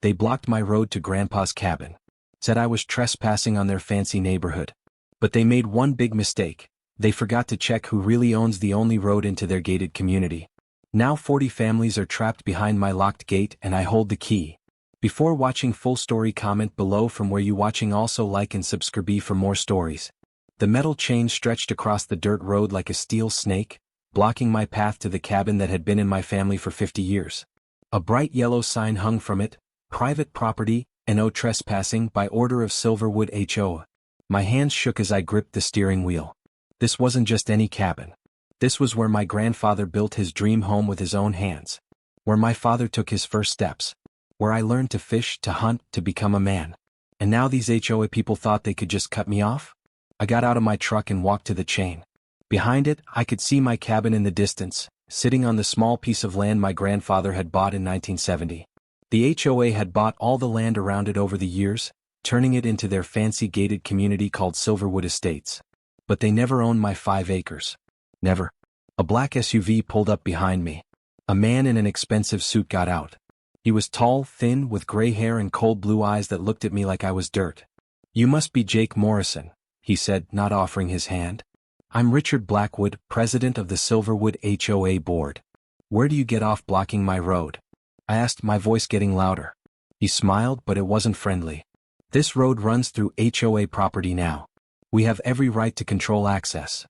They blocked my road to Grandpa's cabin. Said I was trespassing on their fancy neighborhood. But they made one big mistake. They forgot to check who really owns the only road into their gated community. Now 40 families are trapped behind my locked gate and I hold the key. Before watching full story, comment below from where you watching, also like and subscribe for more stories. The metal chain stretched across the dirt road like a steel snake, blocking my path to the cabin that had been in my family for 50 years. A bright yellow sign hung from it, private property, and no trespassing by order of Silverwood HOA. My hands shook as I gripped the steering wheel. This wasn't just any cabin. This was where my grandfather built his dream home with his own hands. Where my father took his first steps. Where I learned to fish, to hunt, to become a man. And now these HOA people thought they could just cut me off? I got out of my truck and walked to the chain. Behind it, I could see my cabin in the distance, sitting on the small piece of land my grandfather had bought in 1970. The HOA had bought all the land around it over the years, turning it into their fancy gated community called Silverwood Estates. But they never owned my 5 acres. Never. A black SUV pulled up behind me. A man in an expensive suit got out. He was tall, thin, with gray hair and cold blue eyes that looked at me like I was dirt. "You must be Jake Morrison," he said, not offering his hand. "I'm Richard Blackwood, president of the Silverwood HOA board. Where do you get off blocking my road?" I asked, my voice getting louder. He smiled, but it wasn't friendly. "This road runs through HOA property now. We have every right to control access.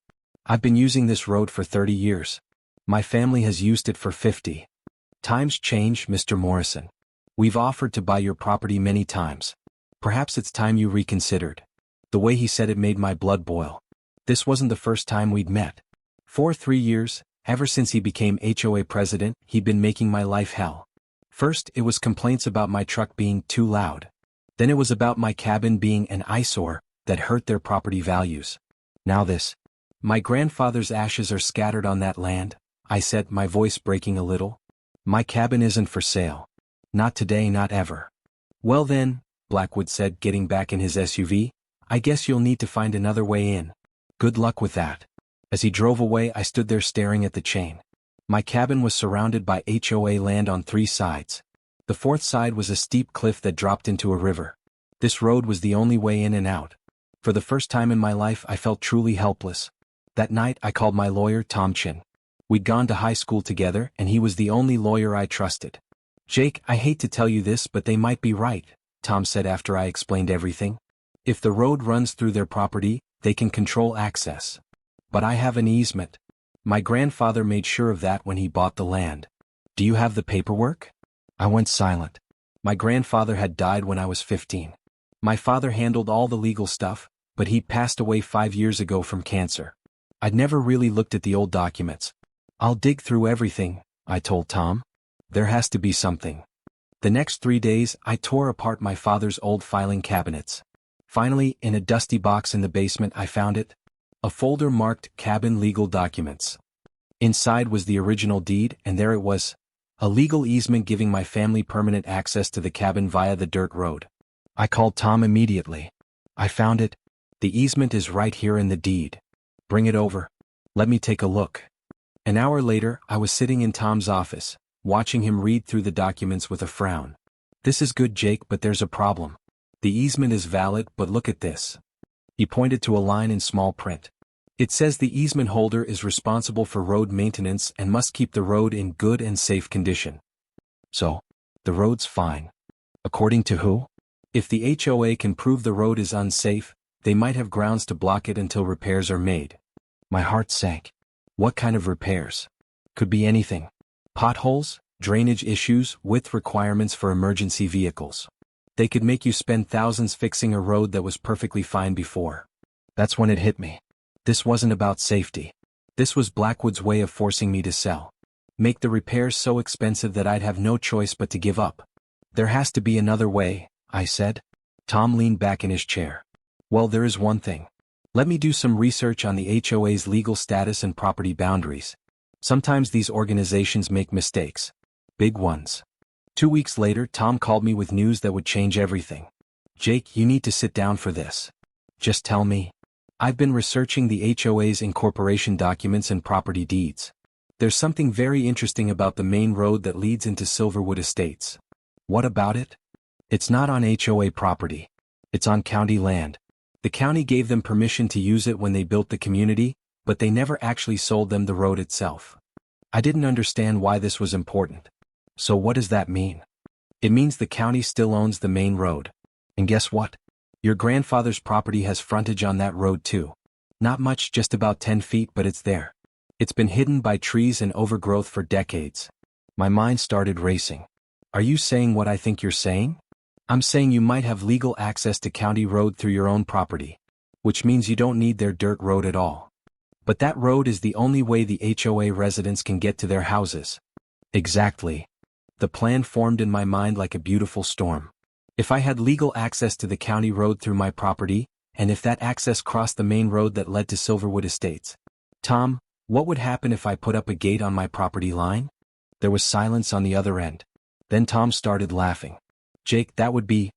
I've been using this road for 30 years. My family has used it for 50. Times change, Mr. Morrison. We've offered to buy your property many times. Perhaps it's time you reconsidered." The way he said it made my blood boil. This wasn't the first time we'd met. For 3 years, ever since he became HOA president, he'd been making my life hell. First, it was complaints about my truck being too loud. Then it was about my cabin being an eyesore that hurt their property values. Now this. "My grandfather's ashes are scattered on that land," I said, my voice breaking a little. "My cabin isn't for sale. Not today, not ever." "Well then," Blackwood said, getting back in his SUV, "I guess you'll need to find another way in. Good luck with that." As he drove away, I stood there staring at the chain. My cabin was surrounded by HOA land on 3 sides. The 4th side was a steep cliff that dropped into a river. This road was the only way in and out. For the first time in my life, I felt truly helpless. That night, I called my lawyer, Tom Chin. We'd gone to high school together, and he was the only lawyer I trusted. "Jake, I hate to tell you this, but they might be right," Tom said after I explained everything. "If the road runs through their property, they can control access. But I have an easement. My grandfather made sure of that when he bought the land. Do you have the paperwork?" I went silent. My grandfather had died when I was 15. My father handled all the legal stuff, but he'd passed away 5 years ago from cancer. I'd never really looked at the old documents. "I'll dig through everything," I told Tom. "There has to be something." The next 3 days, I tore apart my father's old filing cabinets. Finally, in a dusty box in the basement, I found it. A folder marked Cabin Legal Documents. Inside was the original deed, and there it was. A legal easement giving my family permanent access to the cabin via the dirt road. I called Tom immediately. "I found it. The easement is right here in the deed. Bring it over. Let me take a look." An hour later, I was sitting in Tom's office, watching him read through the documents with a frown. "This is good, Jake, but there's a problem. The easement is valid, but look at this." He pointed to a line in small print. "It says the easement holder is responsible for road maintenance and must keep the road in good and safe condition." So, the road's fine. According to who? If the HOA can prove the road is unsafe, they might have grounds to block it until repairs are made. My heart sank. What kind of repairs? Could be anything. Potholes, drainage issues, width requirements for emergency vehicles. They could make you spend thousands fixing a road that was perfectly fine before. That's when it hit me. This wasn't about safety. This was Blackwood's way of forcing me to sell. Make the repairs so expensive that I'd have no choice but to give up. "There has to be another way," I said. Tom leaned back in his chair. "Well, there is one thing. Let me do some research on the HOA's legal status and property boundaries. Sometimes these organizations make mistakes. Big ones." 2 weeks later, Tom called me with news that would change everything. "Jake, you need to sit down for this. Just tell me. I've been researching the HOA's incorporation documents and property deeds. There's something very interesting about the main road that leads into Silverwood Estates." "What about it?" It's not on HOA property. It's on county land. The county gave them permission to use it when they built the community, but they never actually sold them the road itself. I didn't understand why this was important. So what does that mean? It means the county still owns the main road. And guess what? Your grandfather's property has frontage on that road too. Not much, just about 10 feet, but it's there. It's been hidden by trees and overgrowth for decades. My mind started racing. Are you saying what I think you're saying? I'm saying you might have legal access to county road through your own property, which means you don't need their dirt road at all. But that road is the only way the HOA residents can get to their houses. Exactly. The plan formed in my mind like a beautiful storm. If I had legal access to the county road through my property, and if that access crossed the main road that led to Silverwood Estates. Tom, what would happen if I put up a gate on my property line? There was silence on the other end. Then Tom started laughing. Jake, that would be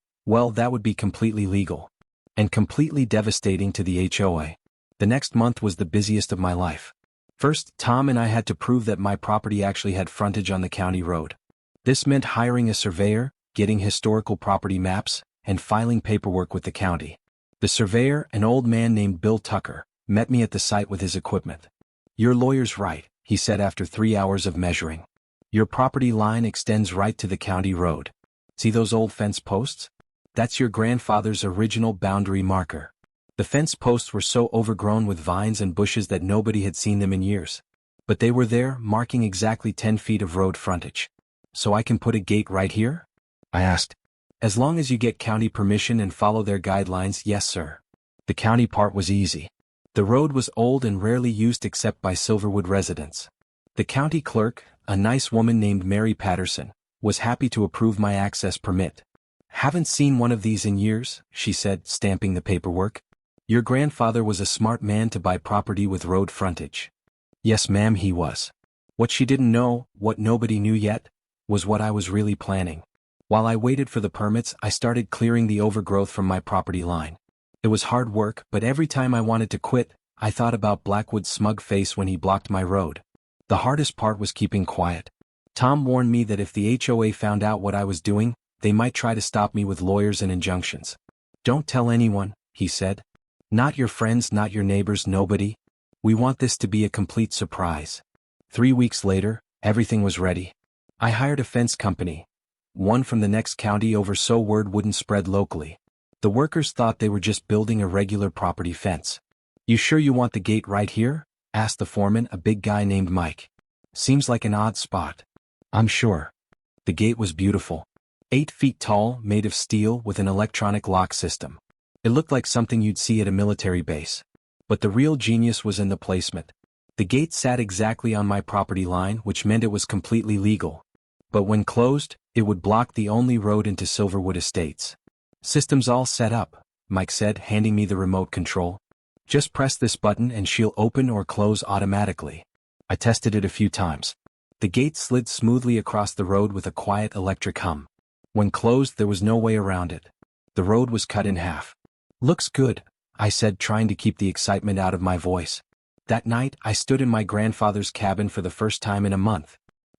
completely legal. And completely devastating to the HOA. The next month was the busiest of my life. First, Tom and I had to prove that my property actually had frontage on the county road. This meant hiring a surveyor, getting historical property maps, and filing paperwork with the county. The surveyor, an old man named Bill Tucker, met me at the site with his equipment. Your lawyer's right, he said after 3 hours of measuring. Your property line extends right to the county road. See those old fence posts? That's your grandfather's original boundary marker. The fence posts were so overgrown with vines and bushes that nobody had seen them in years. But they were there, marking exactly 10 feet of road frontage. So I can put a gate right here? I asked. As long as you get county permission and follow their guidelines, yes sir. The county part was easy. The road was old and rarely used except by Silverwood residents. The county clerk, a nice woman named Mary Patterson, was happy to approve my access permit. Haven't seen one of these in years, she said, stamping the paperwork. Your grandfather was a smart man to buy property with road frontage. Yes ma'am, he was. What she didn't know, what nobody knew yet, was what I was really planning. While I waited for the permits, I started clearing the overgrowth from my property line. It was hard work, but every time I wanted to quit, I thought about Blackwood's smug face when he blocked my road. The hardest part was keeping quiet. Tom warned me that if the HOA found out what I was doing, they might try to stop me with lawyers and injunctions. Don't tell anyone, he said. Not your friends, not your neighbors, nobody. We want this to be a complete surprise. 3 weeks later, everything was ready. I hired a fence company, one from the next county over so word wouldn't spread locally. The workers thought they were just building a regular property fence. You sure you want the gate right here? Asked the foreman, a big guy named Mike. Seems like an odd spot. I'm sure. The gate was beautiful. 8 feet tall, made of steel with an electronic lock system. It looked like something you'd see at a military base. But the real genius was in the placement. The gate sat exactly on my property line, which meant it was completely legal. But when closed, it would block the only road into Silverwood Estates. System's all set up, Mike said, handing me the remote control. Just press this button and she'll open or close automatically. I tested it a few times. The gate slid smoothly across the road with a quiet electric hum. When closed, there was no way around it. The road was cut in half. Looks good, I said, trying to keep the excitement out of my voice. That night, I stood in my grandfather's cabin for the first time in a month.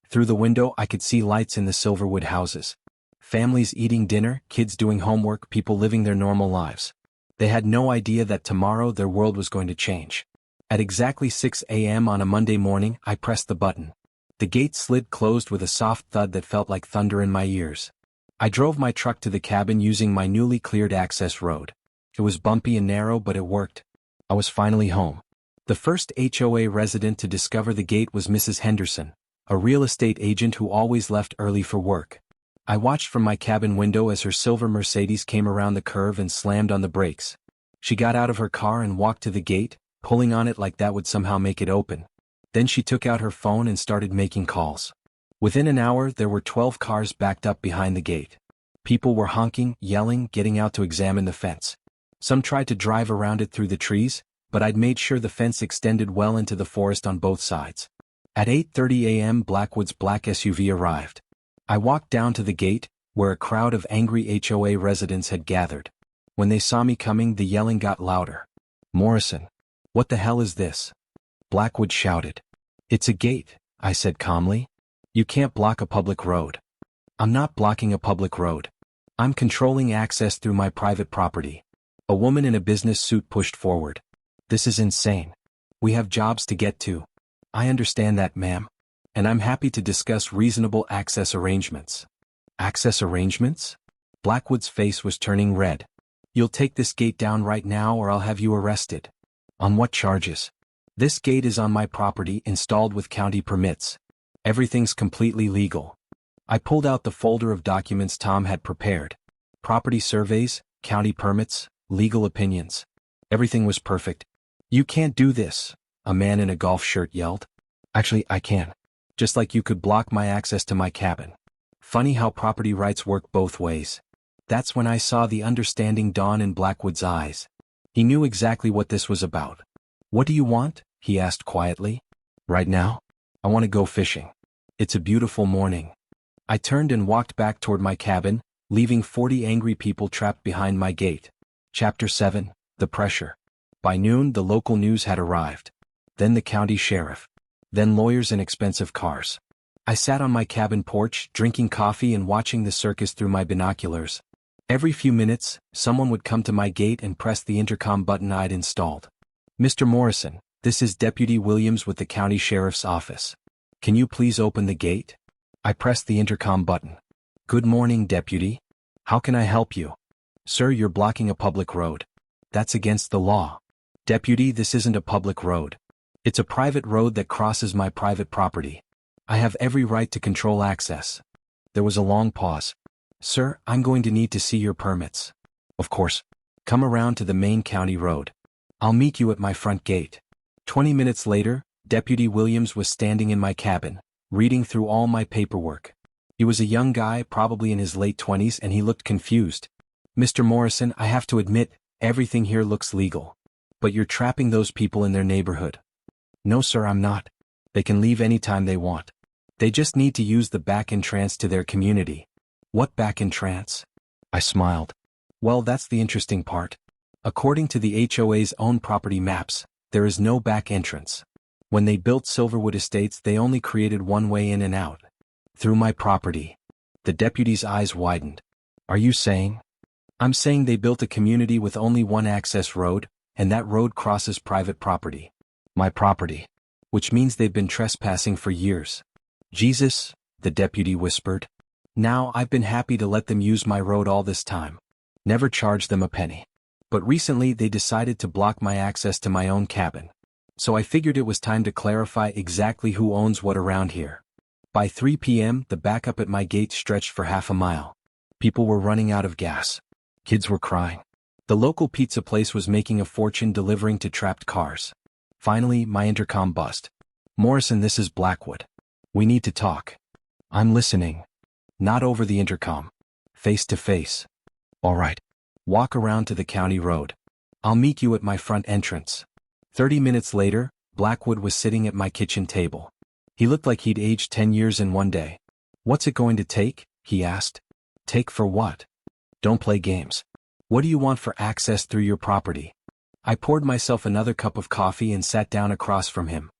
Through the window, I could see lights in the Silverwood houses. Families eating dinner, kids doing homework, people living their normal lives. They had no idea that tomorrow their world was going to change. At exactly 6 a.m. on a Monday morning, I pressed the button. The gate slid closed with a soft thud that felt like thunder in my ears. I drove my truck to the cabin using my newly cleared access road. It was bumpy and narrow, but it worked. I was finally home. The first HOA resident to discover the gate was Mrs. Henderson, a real estate agent who always left early for work. I watched from my cabin window as her silver Mercedes came around the curve and slammed on the brakes. She got out of her car and walked to the gate, pulling on it like that would somehow make it open. Then she took out her phone and started making calls. Within an hour, there were 12 cars backed up behind the gate. People were honking, yelling, getting out to examine the fence. Some tried to drive around it through the trees, but I'd made sure the fence extended well into the forest on both sides. At 8:30 a.m., Blackwood's black SUV arrived. I walked down to the gate, where a crowd of angry HOA residents had gathered. When they saw me coming, the yelling got louder. Morrison, what the hell is this? Blackwood shouted. It's a gate, I said calmly. You can't block a public road. I'm not blocking a public road. I'm controlling access through my private property. A woman in a business suit pushed forward. This is insane. We have jobs to get to. I understand that, ma'am. And I'm happy to discuss reasonable access arrangements. Access arrangements? Blackwood's face was turning red. You'll take this gate down right now or I'll have you arrested. On what charges? This gate is on my property, installed with county permits. Everything's completely legal. I pulled out the folder of documents Tom had prepared. Property surveys, county permits, legal opinions. Everything was perfect. You can't do this, a man in a golf shirt yelled. Actually, I can. Just like you could block my access to my cabin. Funny how property rights work both ways. That's when I saw the understanding dawn in Blackwood's eyes. He knew exactly what this was about. What do you want? He asked quietly. Right now? I want to go fishing. It's a beautiful morning. I turned and walked back toward my cabin, leaving 40 angry people trapped behind my gate. Chapter 7, The Pressure. By noon, the local news had arrived. Then the county sheriff. Then lawyers and expensive cars. I sat on my cabin porch, drinking coffee and watching the circus through my binoculars. Every few minutes, someone would come to my gate and press the intercom button I'd installed. Mr. Morrison, this is Deputy Williams with the county sheriff's office. Can you please open the gate? I pressed the intercom button. Good morning, Deputy. How can I help you? Sir, you're blocking a public road. That's against the law. Deputy, this isn't a public road. It's a private road that crosses my private property. I have every right to control access. There was a long pause. Sir, I'm going to need to see your permits. Of course. Come around to the main county road. I'll meet you at my front gate. 20 minutes later, Deputy Williams was standing in my cabin, reading through all my paperwork. He was a young guy, probably in his late 20s, and he looked confused. Mr. Morrison, I have to admit, everything here looks legal. But you're trapping those people in their neighborhood. No, sir, I'm not. They can leave anytime they want. They just need to use the back entrance to their community. What back entrance? I smiled. Well, that's the interesting part. According to the HOA's own property maps, there is no back entrance. When they built Silverwood Estates, they only created one way in and out. Through my property. The deputy's eyes widened. Are you saying? I'm saying they built a community with only one access road, and that road crosses private property. My property. Which means they've been trespassing for years. Jesus, the deputy whispered. Now I've been happy to let them use my road all this time. Never charged them a penny. But recently they decided to block my access to my own cabin. So I figured it was time to clarify exactly who owns what around here. By 3 p.m., the backup at my gate stretched for half a mile. People were running out of gas. Kids were crying. The local pizza place was making a fortune delivering to trapped cars. Finally, my intercom buzzed. Morrison, this is Blackwood. We need to talk. I'm listening. Not over the intercom. Face to face. All right. Walk around to the county road. I'll meet you at my front entrance. 30 minutes later, Blackwood was sitting at my kitchen table. He looked like he'd aged 10 years in one day. What's it going to take? He asked. Take for what? Don't play games. What do you want for access through your property? I poured myself another cup of coffee and sat down across from him.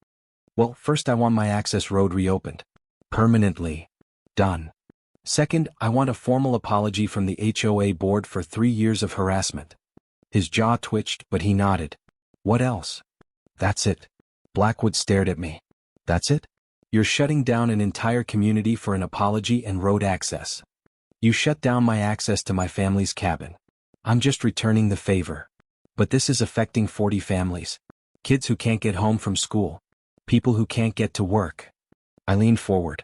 Well, first I want my access road reopened. Permanently. Done. Second, I want a formal apology from the HOA board for 3 years of harassment. His jaw twitched, but he nodded. What else? That's it. Blackwood stared at me. That's it? You're shutting down an entire community for an apology and road access. You shut down my access to my family's cabin. I'm just returning the favor. But this is affecting 40 families. Kids who can't get home from school. People who can't get to work. I leaned forward.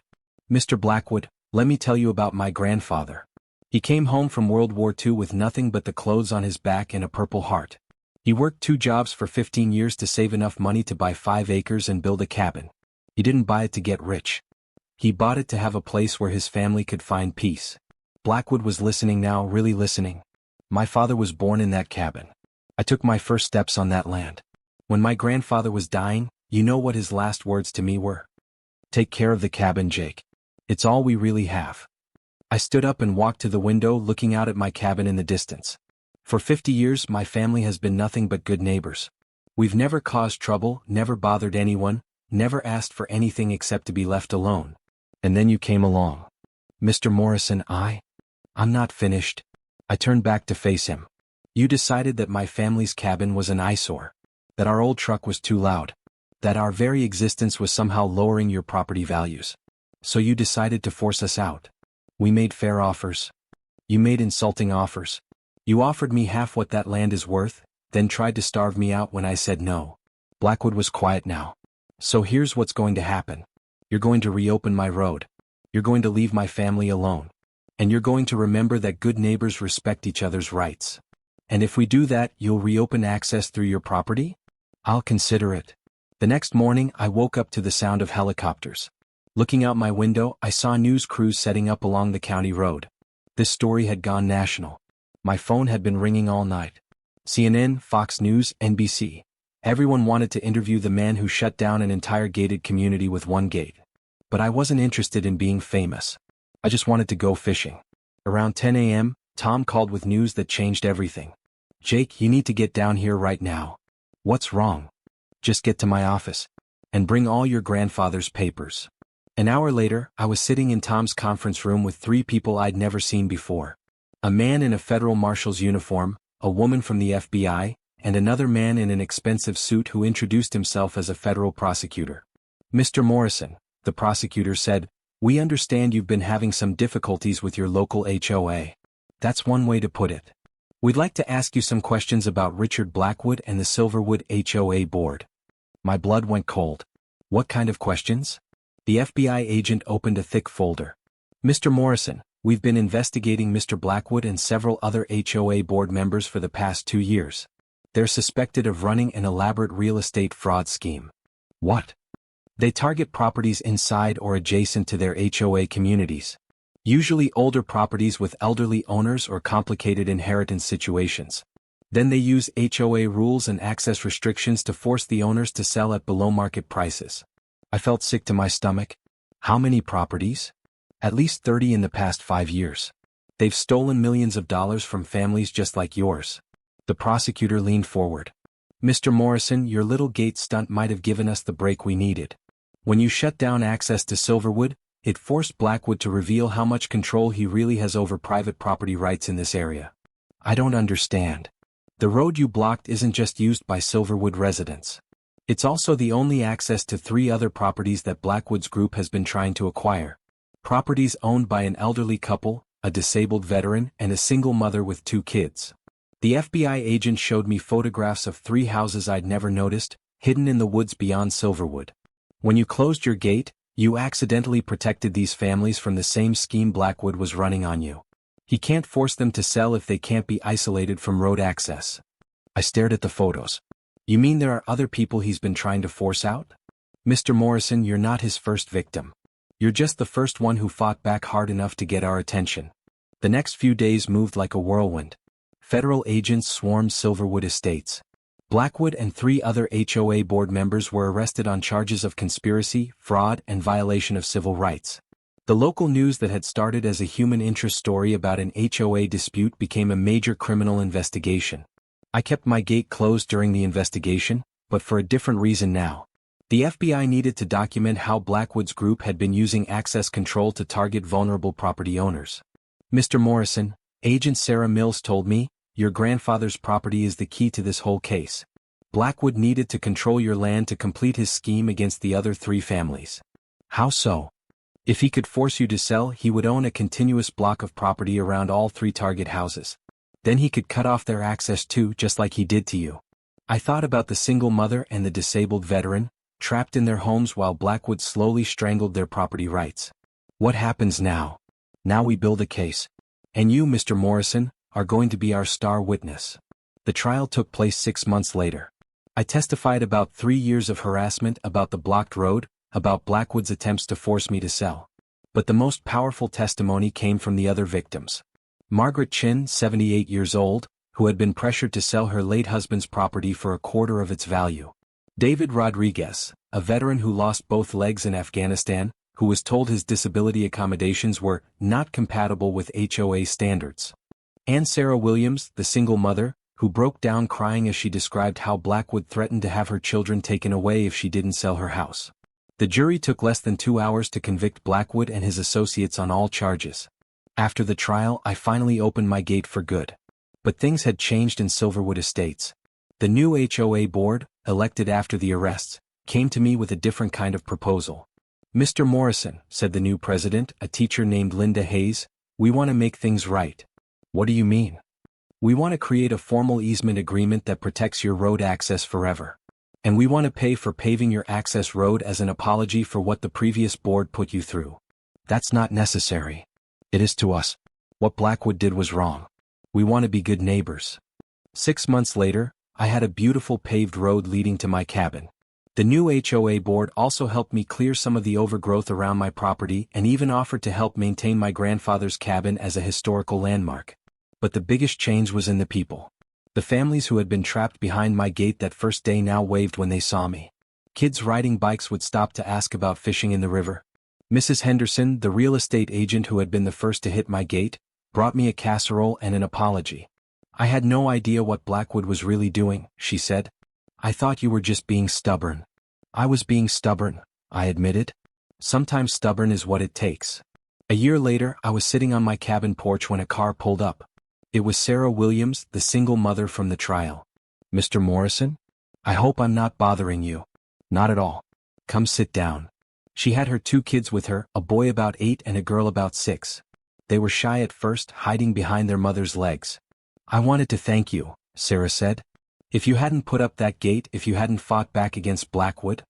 Mr. Blackwood, let me tell you about my grandfather. He came home from World War II with nothing but the clothes on his back and a Purple Heart. He worked 2 jobs for 15 years to save enough money to buy 5 acres and build a cabin. He didn't buy it to get rich. He bought it to have a place where his family could find peace. Blackwood was listening now, really listening. My father was born in that cabin. I took my first steps on that land. When my grandfather was dying, you know what his last words to me were? Take care of the cabin, Jake. It's all we really have. I stood up and walked to the window, looking out at my cabin in the distance. For 50 years, my family has been nothing but good neighbors. We've never caused trouble, never bothered anyone, never asked for anything except to be left alone. And then you came along. Mr. Morrison, I'm not finished. I turned back to face him. You decided that my family's cabin was an eyesore. That our old truck was too loud. That our very existence was somehow lowering your property values. So you decided to force us out. We made fair offers. You made insulting offers. You offered me half what that land is worth, then tried to starve me out when I said no. Blackwood was quiet now. So here's what's going to happen. You're going to reopen my road. You're going to leave my family alone. And you're going to remember that good neighbors respect each other's rights. And if we do that, you'll reopen access through your property? I'll consider it. The next morning, I woke up to the sound of helicopters. Looking out my window, I saw news crews setting up along the county road. This story had gone national. My phone had been ringing all night. CNN, Fox News, NBC. Everyone wanted to interview the man who shut down an entire gated community with one gate. But I wasn't interested in being famous. I just wanted to go fishing. Around 10 a.m., Tom called with news that changed everything. Jake, you need to get down here right now. What's wrong? Just get to my office. And bring all your grandfather's papers. An hour later, I was sitting in Tom's conference room with 3 people I'd never seen before. A man in a federal marshal's uniform, a woman from the FBI, and another man in an expensive suit who introduced himself as a federal prosecutor. Mr. Morrison, the prosecutor said, we understand you've been having some difficulties with your local HOA. That's one way to put it. We'd like to ask you some questions about Richard Blackwood and the Silverwood HOA board. My blood went cold. What kind of questions? The FBI agent opened a thick folder. Mr. Morrison, we've been investigating Mr. Blackwood and several other HOA board members for the past 2 years. They're suspected of running an elaborate real estate fraud scheme. What? They target properties inside or adjacent to their HOA communities. Usually older properties with elderly owners or complicated inheritance situations. Then they use HOA rules and access restrictions to force the owners to sell at below-market prices. I felt sick to my stomach. How many properties? At least 30 in the past 5 years. They've stolen millions of dollars from families just like yours. The prosecutor leaned forward. Mr. Morrison, your little gate stunt might have given us the break we needed. When you shut down access to Silverwood, it forced Blackwood to reveal how much control he really has over private property rights in this area. I don't understand. The road you blocked isn't just used by Silverwood residents. It's also the only access to 3 other properties that Blackwood's group has been trying to acquire. Properties owned by an elderly couple, a disabled veteran, and a single mother with 2 kids. The FBI agent showed me photographs of 3 houses I'd never noticed, hidden in the woods beyond Silverwood. When you closed your gate, you accidentally protected these families from the same scheme Blackwood was running on you. He can't force them to sell if they can't be isolated from road access. I stared at the photos. You mean there are other people he's been trying to force out? Mr. Morrison, you're not his first victim. You're just the first one who fought back hard enough to get our attention. The next few days moved like a whirlwind. Federal agents swarmed Silverwood Estates. Blackwood and 3 other HOA board members were arrested on charges of conspiracy, fraud, and violation of civil rights. The local news that had started as a human interest story about an HOA dispute became a major criminal investigation. I kept my gate closed during the investigation, but for a different reason now. The FBI needed to document how Blackwood's group had been using access control to target vulnerable property owners. Mr. Morrison, Agent Sarah Mills told me, your grandfather's property is the key to this whole case. Blackwood needed to control your land to complete his scheme against the other 3 families. How so? If he could force you to sell, he would own a continuous block of property around all 3 target houses. Then he could cut off their access too, just like he did to you. I thought about the single mother and the disabled veteran, trapped in their homes while Blackwood slowly strangled their property rights. What happens now? Now we build a case. And you, Mr. Morrison, are going to be our star witness. The trial took place 6 months later. I testified about 3 years of harassment, about the blocked road, about Blackwood's attempts to force me to sell. But the most powerful testimony came from the other victims. Margaret Chin, 78 years old, who had been pressured to sell her late husband's property for a quarter of its value. David Rodriguez, a veteran who lost both legs in Afghanistan, who was told his disability accommodations were not compatible with HOA standards. And Sarah Williams, the single mother, who broke down crying as she described how Blackwood threatened to have her children taken away if she didn't sell her house. The jury took less than 2 hours to convict Blackwood and his associates on all charges. After the trial, I finally opened my gate for good. But things had changed in Silverwood Estates. The new HOA board, elected after the arrests, came to me with a different kind of proposal. "Mr. Morrison," said the new president, a teacher named Linda Hayes, "we want to make things right." "What do you mean?" "We want to create a formal easement agreement that protects your road access forever. And we want to pay for paving your access road as an apology for what the previous board put you through." "That's not necessary." "It is to us. What Blackwood did was wrong. We want to be good neighbors." 6 months later, I had a beautiful paved road leading to my cabin. The new HOA board also helped me clear some of the overgrowth around my property and even offered to help maintain my grandfather's cabin as a historical landmark. But the biggest change was in the people. The families who had been trapped behind my gate that first day now waved when they saw me. Kids riding bikes would stop to ask about fishing in the river. Mrs. Henderson, the real estate agent who had been the first to hit my gate, brought me a casserole and an apology. "I had no idea what Blackwood was really doing," she said. "I thought you were just being stubborn." "I was being stubborn," I admitted. "Sometimes stubborn is what it takes." A year later, I was sitting on my cabin porch when a car pulled up. It was Sarah Williams, the single mother from the trial. "Mr. Morrison? I hope I'm not bothering you." "Not at all. Come sit down." She had her 2 kids with her, a boy about 8 and a girl about 6. They were shy at first, hiding behind their mother's legs. "I wanted to thank you," Sarah said. "If you hadn't put up that gate, if you hadn't fought back against Blackwood,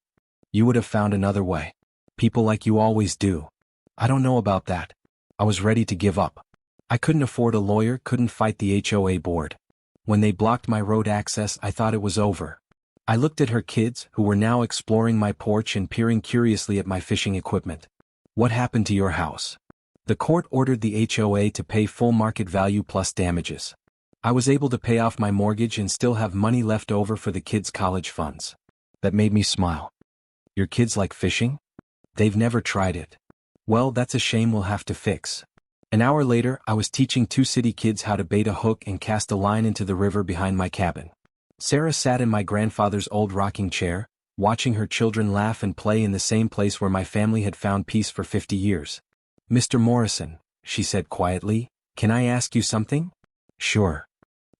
you would have found another way. People like you always do." "I don't know about that." I was ready to give up. I couldn't afford a lawyer, couldn't fight the HOA board. When they blocked my road access, I thought it was over. I looked at her kids, who were now exploring my porch and peering curiously at my fishing equipment. "What happened to your house?" "The court ordered the HOA to pay full market value plus damages. I was able to pay off my mortgage and still have money left over for the kids' college funds." That made me smile. "Your kids like fishing?" "They've never tried it." "Well, that's a shame we'll have to fix." An hour later, I was teaching 2 city kids how to bait a hook and cast a line into the river behind my cabin. Sarah sat in my grandfather's old rocking chair, watching her children laugh and play in the same place where my family had found peace for 50 years. "Mr. Morrison," she said quietly, "can I ask you something?" "Sure."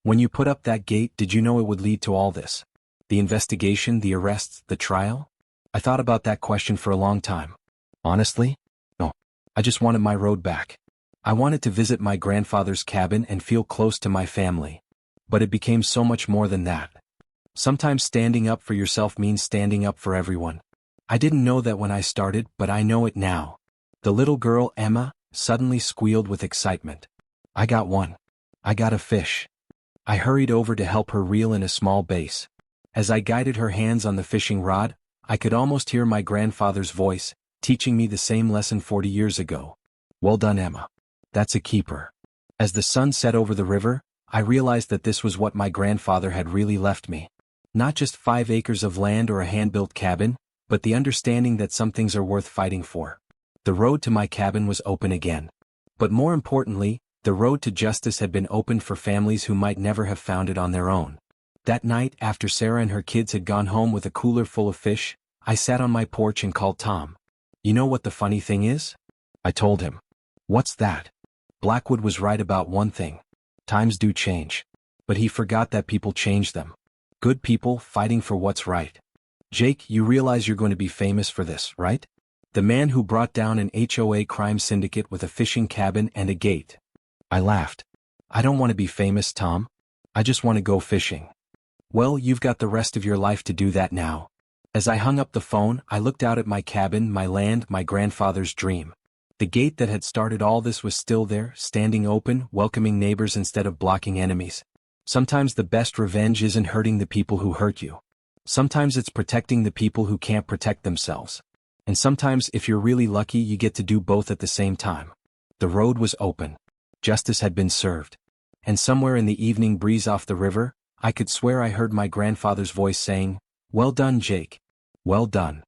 "When you put up that gate, did you know it would lead to all this? The investigation, the arrests, the trial?" I thought about that question for a long time. Honestly? No. I just wanted my road back. I wanted to visit my grandfather's cabin and feel close to my family. But it became so much more than that. Sometimes standing up for yourself means standing up for everyone. I didn't know that when I started, but I know it now. The little girl, Emma, suddenly squealed with excitement. "I got one. I got a fish." I hurried over to help her reel in a small base. As I guided her hands on the fishing rod, I could almost hear my grandfather's voice, teaching me the same lesson 40 years ago. "Well done, Emma. That's a keeper." As the sun set over the river, I realized that this was what my grandfather had really left me. Not just 5 acres of land or a hand-built cabin, but the understanding that some things are worth fighting for. The road to my cabin was open again. But more importantly, the road to justice had been opened for families who might never have found it on their own. That night, after Sarah and her kids had gone home with a cooler full of fish, I sat on my porch and called Tom. "You know what the funny thing is?" I told him. "What's that?" Blackwood was right about one thing. Times do change. But he forgot that people change them. Good people fighting for what's right. "Jake, you realize you're going to be famous for this, right? The man who brought down an HOA crime syndicate with a fishing cabin and a gate." I laughed. "I don't want to be famous, Tom. I just want to go fishing." "Well, you've got the rest of your life to do that now." As I hung up the phone, I looked out at my cabin, my land, my grandfather's dream. The gate that had started all this was still there, standing open, welcoming neighbors instead of blocking enemies. Sometimes the best revenge isn't hurting the people who hurt you. Sometimes it's protecting the people who can't protect themselves. And sometimes, if you're really lucky, you get to do both at the same time. The road was open. Justice had been served. And somewhere in the evening breeze off the river, I could swear I heard my grandfather's voice saying, "Well done, Jake. Well done."